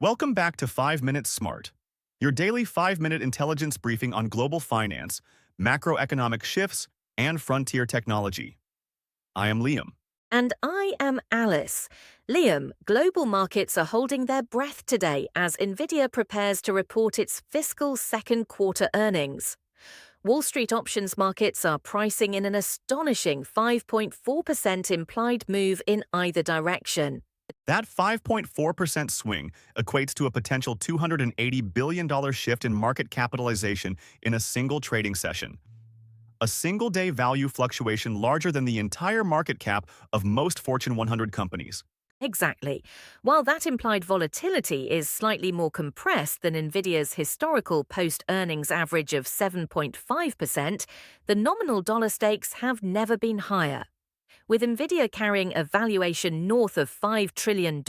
Welcome back to 5 Minute Smart, your daily 5-minute intelligence briefing on global finance, macroeconomic shifts, and frontier technology. I am Liam. And I am Alice. Liam, global markets are holding their breath today as Nvidia prepares to report its fiscal second quarter earnings. Wall Street options markets are pricing in an astonishing 5.4% implied move in either direction. That 5.4% swing equates to a potential $280 billion shift in market capitalization in a single trading session. A single-day value fluctuation larger than the entire market cap of most Fortune 100 companies. Exactly. While that implied volatility is slightly more compressed than Nvidia's historical post-earnings average of 7.5%, the nominal dollar stakes have never been higher. With Nvidia carrying a valuation north of $5 trillion,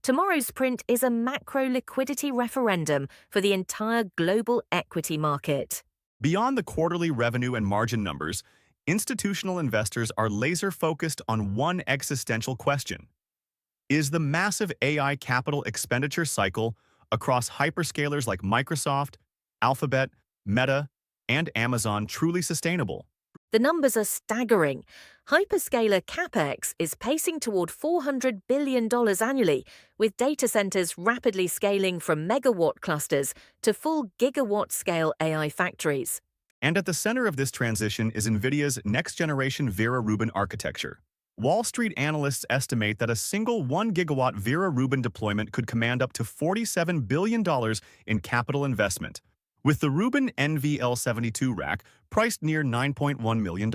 tomorrow's print is a macro-liquidity referendum for the entire global equity market. Beyond the quarterly revenue and margin numbers, institutional investors are laser-focused on one existential question. Is the massive AI capital expenditure cycle across hyperscalers like Microsoft, Alphabet, Meta, and Amazon truly sustainable? The numbers are staggering. Hyperscaler CapEx is pacing toward $400 billion annually, with data centers rapidly scaling from megawatt clusters to full gigawatt-scale AI factories. And at the center of this transition is Nvidia's next-generation Vera Rubin architecture. Wall Street analysts estimate that a single 1-gigawatt Vera Rubin deployment could command up to $47 billion in capital investment, with the Rubin NVL72 rack priced near $9.1 million.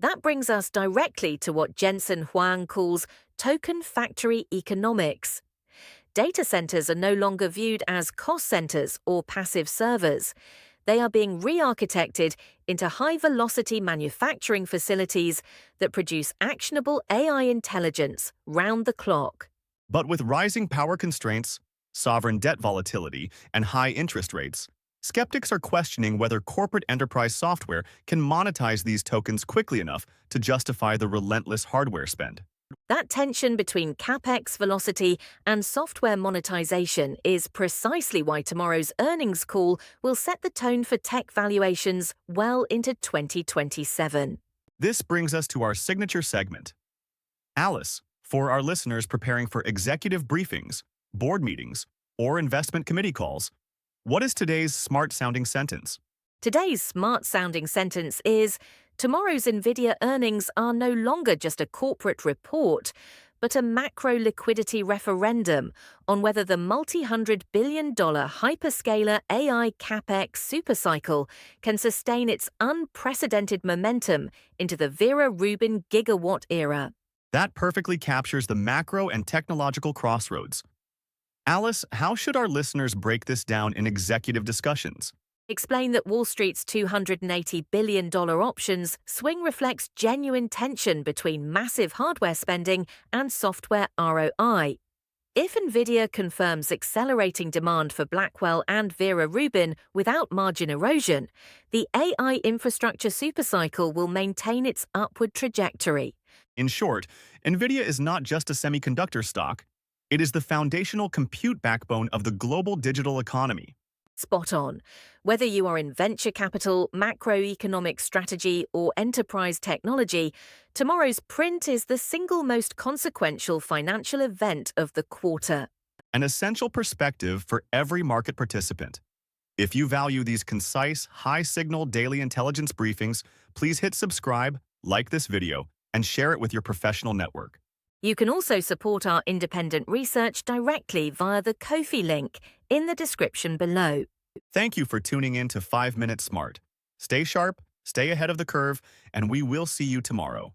That brings us directly to what Jensen Huang calls token factory economics. Data centers are no longer viewed as cost centers or passive servers. They are being re-architected into high-velocity manufacturing facilities that produce actionable AI intelligence round the clock. But with rising power constraints, sovereign debt volatility, and high interest rates, skeptics are questioning whether corporate enterprise software can monetize these tokens quickly enough to justify the relentless hardware spend. That tension between CapEx velocity and software monetization is precisely why tomorrow's earnings call will set the tone for tech valuations well into 2027. This brings us to our signature segment. Alice, for our listeners preparing for executive briefings, board meetings, or investment committee calls, what is today's smart-sounding sentence? Today's smart-sounding sentence is, tomorrow's Nvidia earnings are no longer just a corporate report, but a macro-liquidity referendum on whether the multi-hundred billion-dollar hyperscaler AI CapEx supercycle can sustain its unprecedented momentum into the Vera Rubin gigawatt era. That perfectly captures the macro and technological crossroads. Alice, how should our listeners break this down in executive discussions? Explain that Wall Street's $280 billion options swing reflects genuine tension between massive hardware spending and software ROI. If Nvidia confirms accelerating demand for Blackwell and Vera Rubin without margin erosion, the AI infrastructure supercycle will maintain its upward trajectory. In short, Nvidia is not just a semiconductor stock. It is the foundational compute backbone of the global digital economy. Spot on. Whether you are in venture capital, macroeconomic strategy, or enterprise technology, tomorrow's print is the single most consequential financial event of the quarter. An essential perspective for every market participant. If you value these concise, high-signal daily intelligence briefings, please hit subscribe, like this video, and share it with your professional network. You can also support our independent research directly via the Ko-fi link in the description below. Thank you for tuning in to 5 Minute Smart. Stay sharp, stay ahead of the curve, and we will see you tomorrow.